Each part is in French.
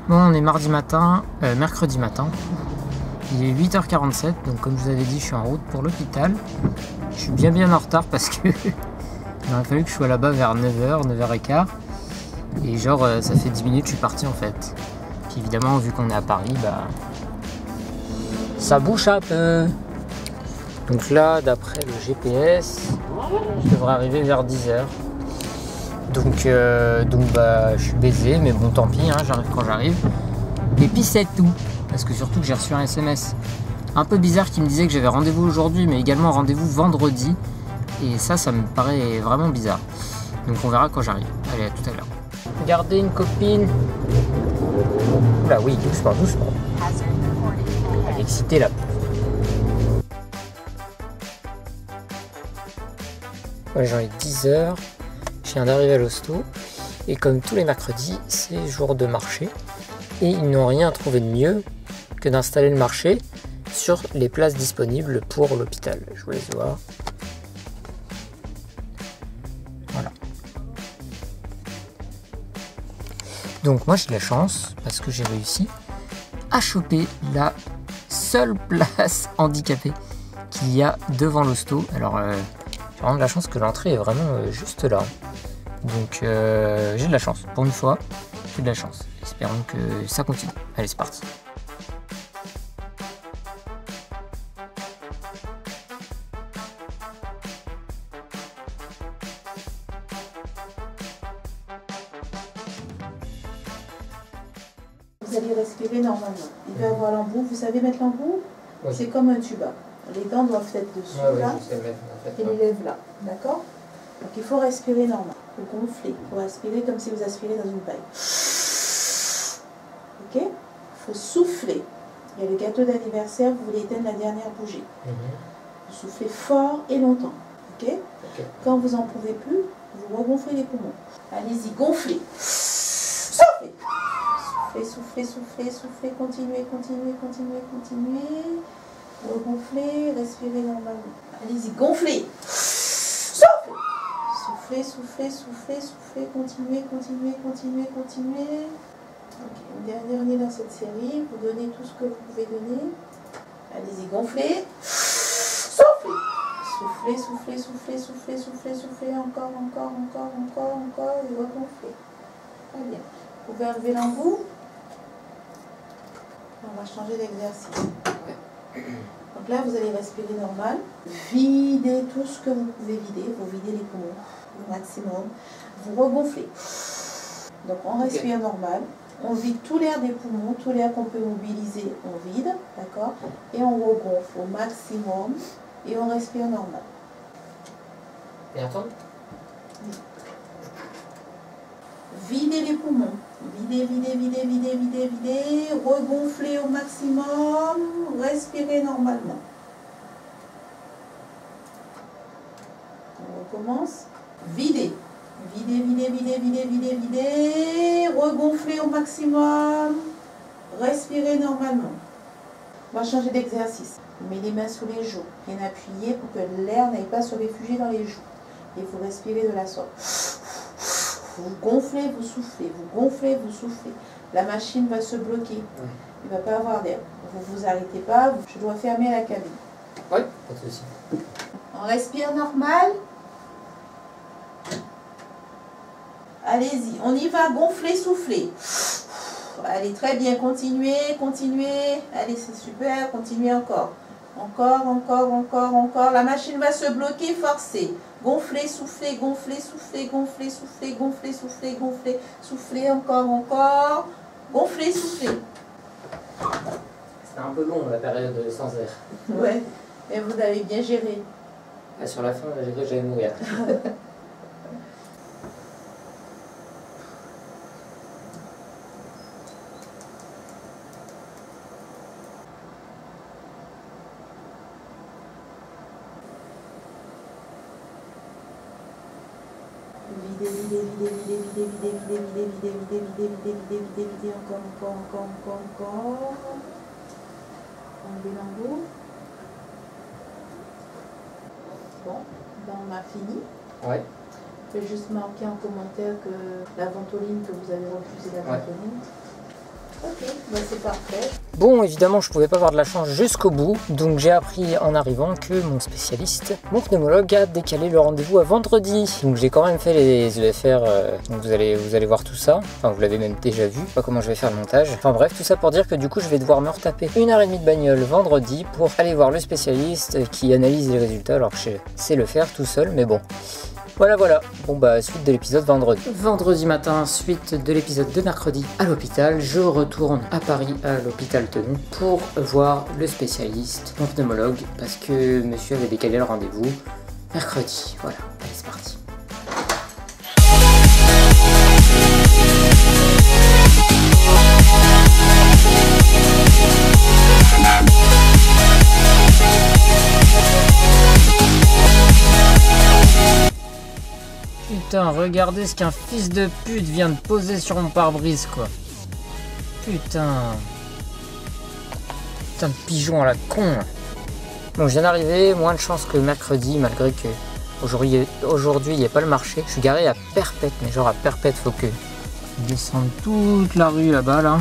Bon, on est mercredi matin. Il est 8h47, donc comme je vous avais dit, je suis en route pour l'hôpital. Je suis bien en retard parce que il aurait fallu que je sois là-bas vers 9h, 9h15. Et genre, ça fait 10 minutes que je suis parti en fait. Puis évidemment, vu qu'on est à Paris, bah ça bouge un peu. Donc là, d'après le GPS, je devrais arriver vers 10h. Donc bah, je suis baisé, mais bon, tant pis, hein, j'arrive quand j'arrive. Et puis c'est tout. Parce que surtout que j'ai reçu un SMS un peu bizarre qui me disait que j'avais rendez-vous aujourd'hui, mais également rendez-vous vendredi. Et ça me paraît vraiment bizarre. Donc on verra quand j'arrive. Allez, à tout à l'heure. Regardez une copine. Oula, oui, doucement. Elle est excitée là. Ouais, j'en ai 10h. Je viens d'arriver à l'hosto. Et comme tous les mercredis, c'est jour de marché. Et ils n'ont rien trouvé de mieux que d'installer le marché sur les places disponibles pour l'hôpital. Je vous laisse voir. Voilà. Donc moi j'ai de la chance parce que j'ai réussi à choper la seule place handicapée qu'il y a devant l'hosto. Alors j'ai vraiment de la chance que l'entrée est vraiment juste là. Donc j'ai de la chance. Pour une fois, j'ai de la chance. Espérons que ça continue. Allez, c'est parti. Vous allez respirer normalement. Il va y avoir l'embout. Vous savez mettre l'embout? Oui. C'est comme un tuba. Les dents doivent être dessus, là, je sais mettre, en fait, et les lèvres là. D'accord? Donc il faut respirer normal. Il faut gonfler. Il faut respirer comme si vous aspirez dans une paille. Ok? Il faut souffler. Il y a le gâteau d'anniversaire, vous voulez éteindre la dernière bougie. Vous soufflez fort et longtemps. Ok? Quand vous n'en pouvez plus, vous regonflez les poumons. Allez-y, gonflez. Soufflez. Soufflez, continuez. Regonflez, respirez normalement. Allez-y, gonflez. Soufflez, continuez. Ok, une dernière dans cette série, vous donnez tout ce que vous pouvez donner. Allez-y, gonflez. Soufflez, encore, et regonflez. Très bien. Vous pouvez enlever l'embout. On va changer d'exercice. Donc là, vous allez respirer normal. Videz tout ce que vous pouvez vider. Vous videz les poumons au maximum. Vous regonflez. Donc on respire normal. On vide tout l'air des poumons, tout l'air qu'on peut mobiliser, on vide, d'accord? Et on regonfle au maximum et on respire normal. Et attends. Videz les poumons. Videz. Regonflez au maximum. Respirez normalement. On recommence. Videz. Regonflez au maximum. Respirez normalement. On va changer d'exercice. On met les mains sous les joues, bien appuyées pour que l'air n'aille pas se réfugier dans les joues. Et vous respirez de la sorte. Vous gonflez, vous soufflez, La machine va se bloquer. Il ne va pas avoir d'air. Vous arrêtez pas, je dois fermer la cabine. Oui, pas de souci. On respire normal. Allez-y, on y va, gonflez, soufflez. Allez, très bien, continuez. Allez, c'est super, continuez encore. Encore. La machine va se bloquer, forcez. Gonflez, soufflez. Soufflez, encore. Gonflez, soufflez. C'était un peu long la période sans air. Ouais, mais vous avez bien géré. Ah, sur la fin, j'ai cru que j'allais mourir. Videz, encore. Enlevez l'embout. Bon, ben on a fini. Ouais. Je vais juste marquer en commentaire que la ventoline, que vous avez refusé la ventoline. bah, c'est parfait. Bon, évidemment, je pouvais pas avoir de la chance jusqu'au bout, donc j'ai appris en arrivant que mon spécialiste, mon pneumologue, a décalé le rendez-vous à vendredi. Donc j'ai quand même fait les EFR, donc vous allez voir tout ça. Enfin, vous l'avez même déjà vu, pas comment je vais faire le montage. Enfin bref, tout ça pour dire que du coup, je vais devoir me retaper 1h30 de bagnole vendredi pour aller voir le spécialiste qui analyse les résultats, alors que je sais le faire tout seul, mais bon. Voilà. Bon bah suite de l'épisode vendredi. Vendredi matin, suite de l'épisode de mercredi à l'hôpital, je retourne à Paris à l'hôpital Tenon pour voir le spécialiste, mon pneumologue, parce que monsieur avait décalé le rendez-vous mercredi. Voilà, allez c'est parti. Putain, regardez ce qu'un fils de pute vient de poser sur mon pare-brise, quoi. Putain. Putain de pigeon à la con. Bon, je viens d'arriver, moins de chance que mercredi, malgré que aujourd'hui il n'y a pas le marché. Je suis garé à Perpète, mais genre à Perpète, faut que je descende toute la rue là-bas, là.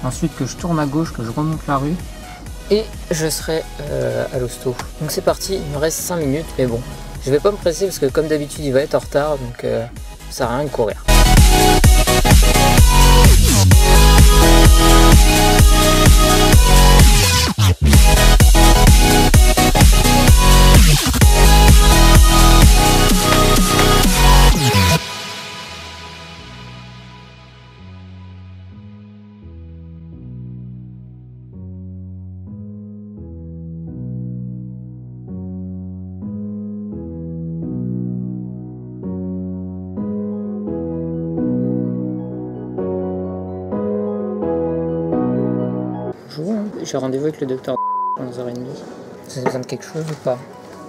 Ensuite que je tourne à gauche, que je remonte la rue. Et je serai à l'hosto. Donc c'est parti, il me reste 5 minutes, mais bon. Je vais pas me presser parce que comme d'habitude il va être en retard, donc ça sert à rien de courir. J'ai rendez-vous avec le docteur à 11h30. Vous avez besoin de quelque chose ou pas?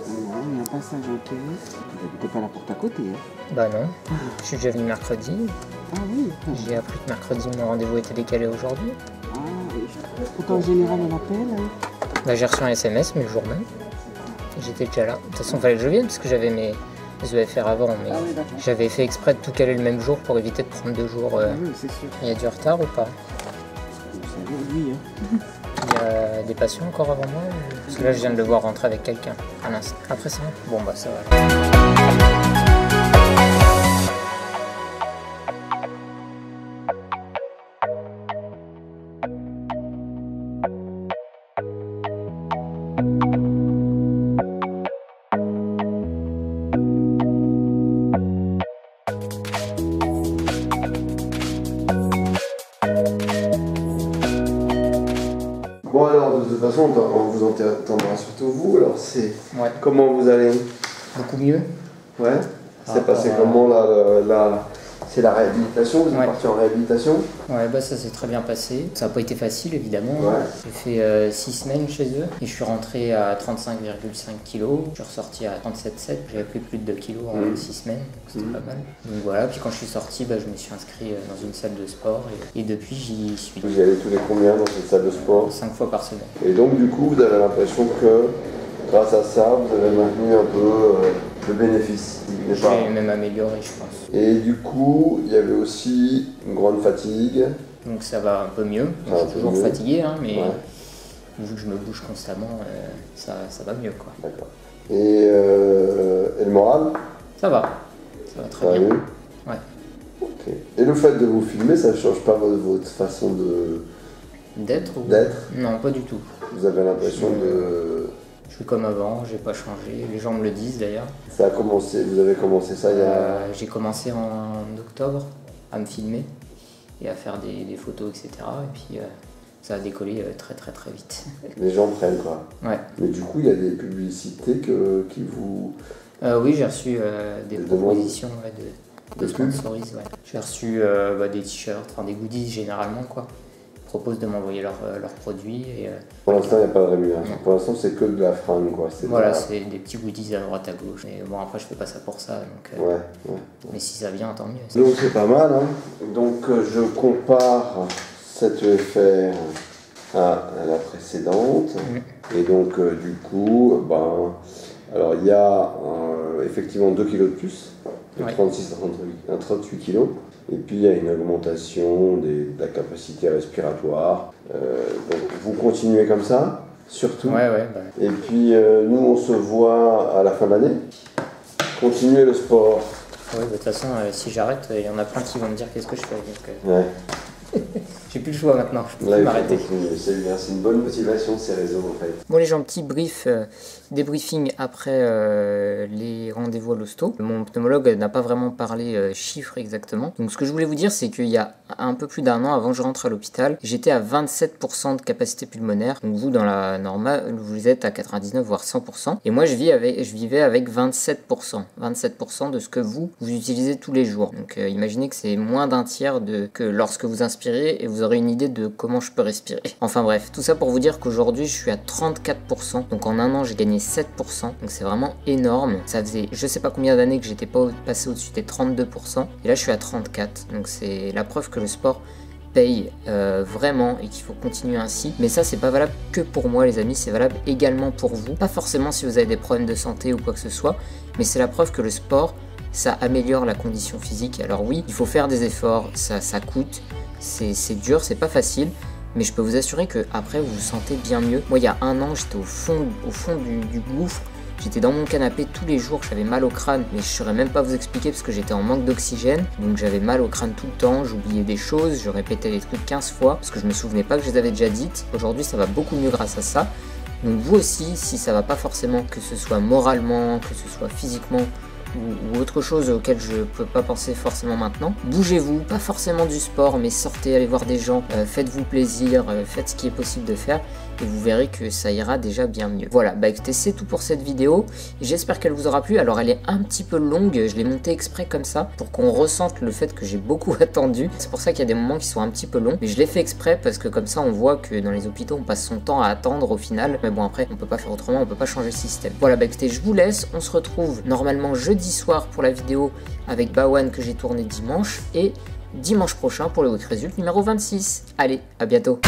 Non, il y a un passage en caisse. T'es pas la porte à côté, hein? Bah non, je suis déjà venu mercredi. Ah oui. J'ai appris que mercredi mon rendez-vous était décalé aujourd'hui. Ah, et en général elle appelle, hein? Bah j'ai reçu un SMS mais le jour même. J'étais déjà là. De toute façon il fallait que je vienne parce que j'avais mes EFR avant, mais Ah oui, d'accord. j'avais fait exprès de tout caler le même jour pour éviter de prendre 2 jours. Ah oui, c'est sûr. Il y a du retard ou pas? Vous savez, lui, hein? Il y a des patients encore avant moi parce que là je viens de le voir rentrer avec quelqu'un à l'instant. Après ça, bon bah ça va. Bon alors, de toute façon, on vous entendra surtout vous, alors c'est... Ouais. Comment vous allez? Beaucoup mieux. Ouais. C'est passé rapport à- comment là, c'est la réhabilitation, vous êtes Ouais. parti en réhabilitation? Ouais, bah ça s'est très bien passé. Ça n'a pas été facile évidemment. Ouais. J'ai fait 6 semaines chez eux et je suis rentré à 35,5 kg. Je suis ressorti à 37,7. J'avais pris plus de 2 kg en 6 semaines, donc c'était pas mal. Donc voilà, puis quand je suis sorti, bah, je me suis inscrit dans une salle de sport et depuis j'y suis Vous y allez tous les combien dans cette salle de sport? 5 fois par semaine. Et donc du coup, vous avez l'impression que grâce à ça, vous avez maintenu un peu le bénéfice, n'est Je pas? vais même améliorer, je pense. Et du coup, il y avait aussi une grande fatigue. Donc ça va un peu mieux. Ça va Je un suis peu toujours mieux. fatigué, hein, mais Ouais. vu que je me bouge constamment, ça va mieux quoi. D'accord. Et le moral? Ça va très Ça va bien. mieux? Ouais. Ok. Et le fait de vous filmer, ça ne change pas votre façon D'être ou... d'être? Non, pas du tout. Vous avez l'impression de... Je suis comme avant, j'ai pas changé. Les gens me le disent d'ailleurs. Ça a commencé, vous avez commencé ça il y a... J'ai commencé en octobre à me filmer et à faire des photos, etc. Et puis ça a décollé très vite. Les gens prennent quoi. Ouais. Mais du coup, il y a des publicités qui vous... Oui, j'ai reçu des Des propositions de De pub. sponsorise. Ouais. J'ai reçu des t-shirts, enfin des goodies généralement quoi. Ils proposent de m'envoyer leurs produits et Pour l'instant, il n'y a pas de rémunération. Non. Pour l'instant, c'est que de la fringue, quoi. C'est de voilà, la- c'est des petits goodies à droite à gauche. Mais bon, après, je fais pas ça pour ça. Donc, Ouais, ouais. mais si ça vient, tant mieux. Donc c'est pas mal, hein. Donc je compare cette EFR à la précédente. Et donc du coup, alors il y a effectivement 2 kilos de plus, de Ouais. 36 à 38 kilos. Et puis il y a une augmentation de la capacité respiratoire. Donc vous continuez comme ça, surtout. Ouais. Et puis nous on se voit à la fin de l'année. Continuez le sport. Ouais, de toute façon, si j'arrête, il y en a plein qui vont me dire qu'est-ce que je fais. Donc, Ouais. j'ai plus le choix maintenant, je peux Là, plus il faut m'arrêter. continuer. C'est bien, c'est une bonne motivation ces réseaux en fait. Bon les gens, petit débriefing après les rendez-vous à l'hosto. Mon pneumologue n'a pas vraiment parlé chiffres exactement. Donc ce que je voulais vous dire, c'est qu'il y a un peu plus d'un an avant que je rentre à l'hôpital, j'étais à 27% de capacité pulmonaire. Donc vous, dans la normale, vous êtes à 99 voire 100%. Et moi je vivais avec 27%. 27% de ce que vous utilisez tous les jours. Donc imaginez que c'est moins d'un tiers que lorsque vous inspirez, et vous aurez une idée de comment je peux respirer. Enfin bref, tout ça pour vous dire qu'aujourd'hui je suis à 34%. Donc en un an j'ai gagné 7%. Donc c'est vraiment énorme. Ça faisait je sais pas combien d'années que j'étais pas passé au-dessus des 32%. Et là je suis à 34%. Donc c'est la preuve que le sport paye vraiment et qu'il faut continuer ainsi. Mais ça c'est pas valable que pour moi les amis, c'est valable également pour vous. Pas forcément si vous avez des problèmes de santé ou quoi que ce soit, mais c'est la preuve que le sport ça améliore la condition physique. Alors oui, il faut faire des efforts, ça coûte, c'est dur, c'est pas facile, mais je peux vous assurer que après vous vous sentez bien mieux. Moi il y a un an j'étais au fond du gouffre. J'étais dans mon canapé tous les jours, j'avais mal au crâne, mais je saurais même pas vous expliquer parce que j'étais en manque d'oxygène, donc j'avais mal au crâne tout le temps, j'oubliais des choses, je répétais les trucs 15 fois parce que je me souvenais pas que je les avais déjà dites. Aujourd'hui ça va beaucoup mieux grâce à ça. Donc vous aussi, si ça va pas forcément, que ce soit moralement, que ce soit physiquement ou autre chose auquel je peux pas penser forcément maintenant, bougez-vous, pas forcément du sport, mais sortez, allez voir des gens, faites-vous plaisir, faites ce qui est possible de faire et vous verrez que ça ira déjà bien mieux. Voilà, bah écoutez, c'est tout pour cette vidéo, j'espère qu'elle vous aura plu. Alors elle est un petit peu longue, je l'ai montée exprès comme ça pour qu'on ressente le fait que j'ai beaucoup attendu, c'est pour ça qu'il y a des moments qui sont un petit peu longs, mais je l'ai fait exprès parce que comme ça on voit que dans les hôpitaux on passe son temps à attendre au final, mais bon après on peut pas faire autrement, on peut pas changer le système. Voilà, bah écoutez, je vous laisse, on se retrouve normalement jeudi soir pour la vidéo avec Bawan que j'ai tourné dimanche et dimanche prochain pour le Week Result numéro 26. Allez, à bientôt.